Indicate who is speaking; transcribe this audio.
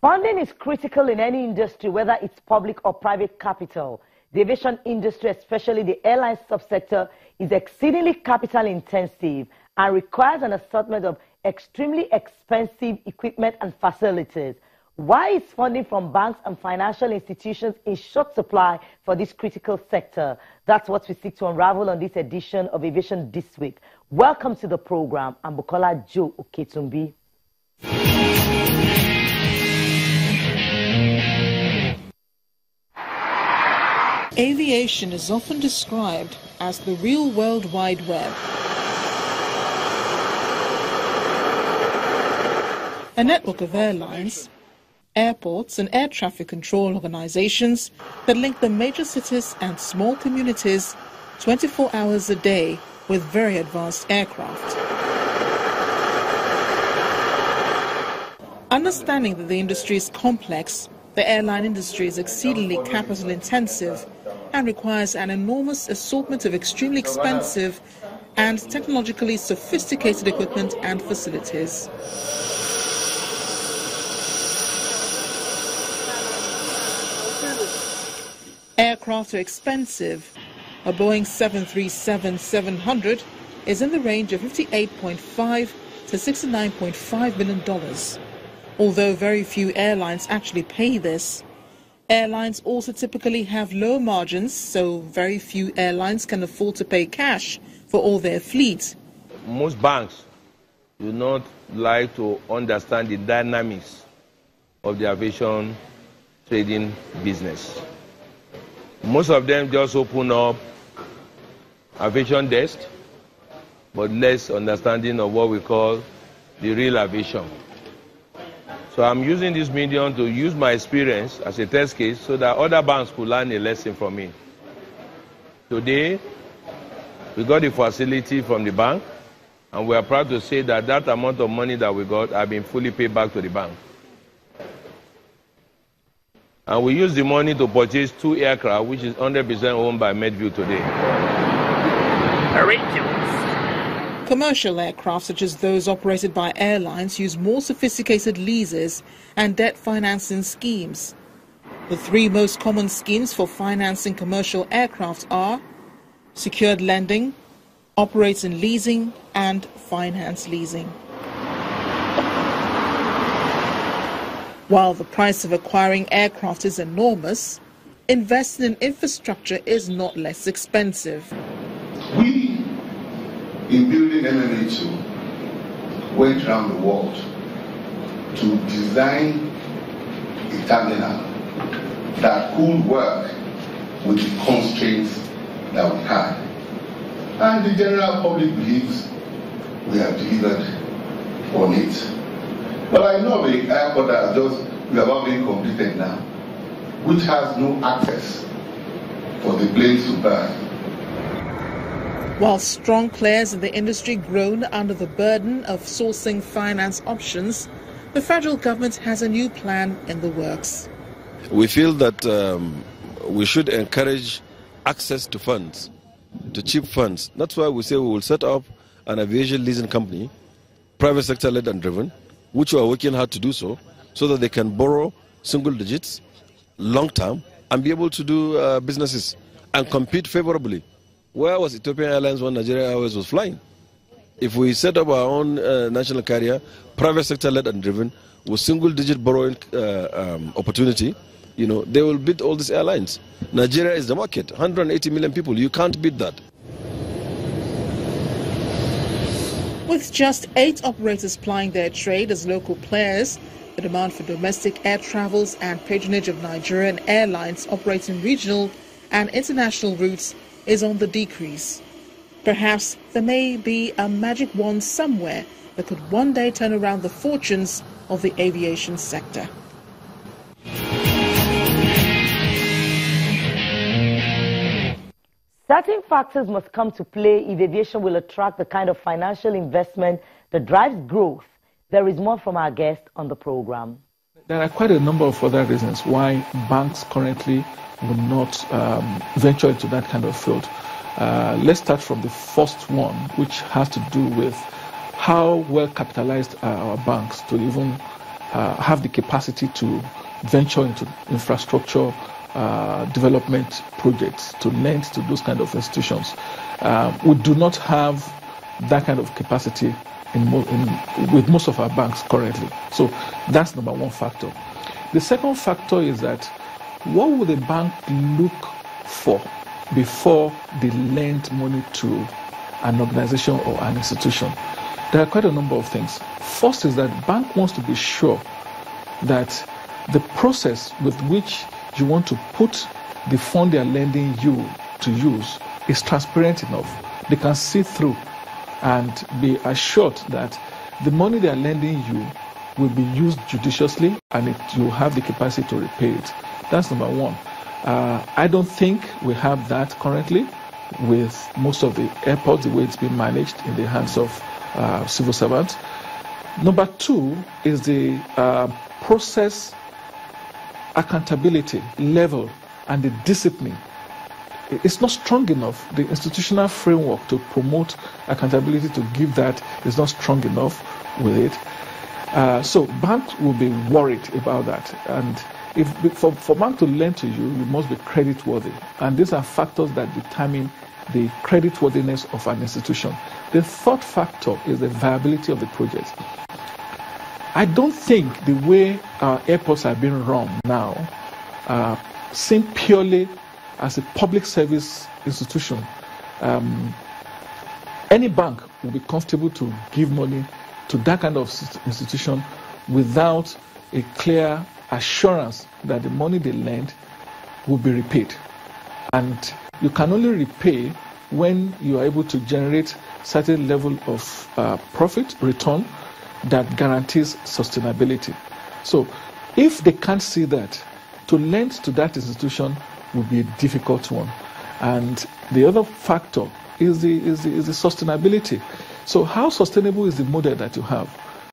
Speaker 1: Funding is critical in any industry, whether it's public or private capital. The aviation industry, especially the airline subsector, is exceedingly capital intensive and requires an assortment of extremely expensive equipment and facilities. Why is funding from banks and financial institutions in short supply for this critical sector? That's what we seek to unravel on this edition of Aviation This Week. Welcome to the program. I'm Bukola Joe Oketumbi.
Speaker 2: Aviation is often described as the real World Wide Web. A network of airlines, airports and air traffic control organizations that link the major cities and small communities 24 hours a day with very advanced aircraft. Understanding that the industry is complex, the airline industry is exceedingly capital intensive and requires an enormous assortment of extremely expensive and technologically sophisticated equipment and facilities. Aircraft are expensive. A Boeing 737-700 is in the range of $58.5 to $69.5 million. Although very few airlines actually pay this, airlines also typically have low margins, so very few airlines can afford to pay cash for all their fleet.
Speaker 3: Most banks do not like to understand the dynamics of the aviation trading business. Most of them just open up aviation desk, but less understanding of what we call the real aviation. So I'm using this medium to use my experience as a test case so that other banks could learn a lesson from me. Today, we got the facility from the bank, and we are proud to say that that amount of money that we got has been fully paid back to the bank. And we use the money to purchase 2 aircraft, which is 100% owned by Medview today.
Speaker 2: Commercial aircraft, such as those operated by airlines, use more sophisticated leases and debt financing schemes. The 3 most common schemes for financing commercial aircraft are secured lending, operating leasing, and finance leasing. While the price of acquiring aircraft is enormous, investing in infrastructure is not less expensive.
Speaker 4: We, in building MMA2, went around the world to design a terminal that could work with the constraints that we had. And the general public believes we have delivered on it. But I know the airport that we are about being completed now, which has no access for the planes to burn.
Speaker 2: While strong players in the industry groan under the burden of sourcing finance options, the federal government has a new plan in the works.
Speaker 5: We feel that we should encourage access to funds, to cheap funds. That's why we say we will set up an aviation leasing company, private sector led and driven, which we are working hard to do so that they can borrow single digits, long term, and be able to do businesses and compete favorably. Where was Ethiopian Airlines when Nigeria Airways was flying? If we set up our own national carrier, private sector led and driven, with single digit borrowing opportunity, they will beat all these airlines. Nigeria is the market, 180 million people. You can't beat that.
Speaker 2: With just 8 operators plying their trade as local players, the demand for domestic air travels and patronage of Nigerian airlines operating regional and international routes is on the decrease. Perhaps there may be a magic wand somewhere that could one day turn around the fortunes of the aviation sector.
Speaker 1: Certain factors must come to play if aviation will attract the kind of financial investment that drives growth. There is more from our guest on the program.
Speaker 6: There are quite a number of other reasons why banks currently will not venture into that kind of field. Let's start from the first one, which has to do with how well capitalized are our banks to even have the capacity to venture into infrastructure development projects, to lend to those kind of institutions. We do not have that kind of capacity with most of our banks currently. So that's number one factor. The second factor is that what would a bank look for before they lend money to an organization or an institution? There are quite a number of things. First is that bank wants to be sure that the process with which you want to put the fund they are lending you to use is transparent enough. They can see through and be assured that the money they are lending you will be used judiciously and you have the capacity to repay it. That's number one. I don't think we have that currently with most of the airports, the way it's been managed in the hands of civil servants. Number two is the process accountability level and the discipline. It's not strong enough. The institutional framework to promote accountability, to give that, is not strong enough with it. So banks will be worried about that. And for bank to lend to you, you must be creditworthy. And these are factors that determine the creditworthiness of an institution. The third factor is the viability of the project. I don't think the way our airports are being run now seem purely as a public service institution. Any bank will be comfortable to give money to that kind of institution without a clear assurance that the money they lend will be repaid. And you can only repay when you are able to generate certain level of profit return that guarantees sustainability. So if they can't see that, to lend to that institution will be a difficult one. And the other factor is the sustainability. So how sustainable is the model that you have?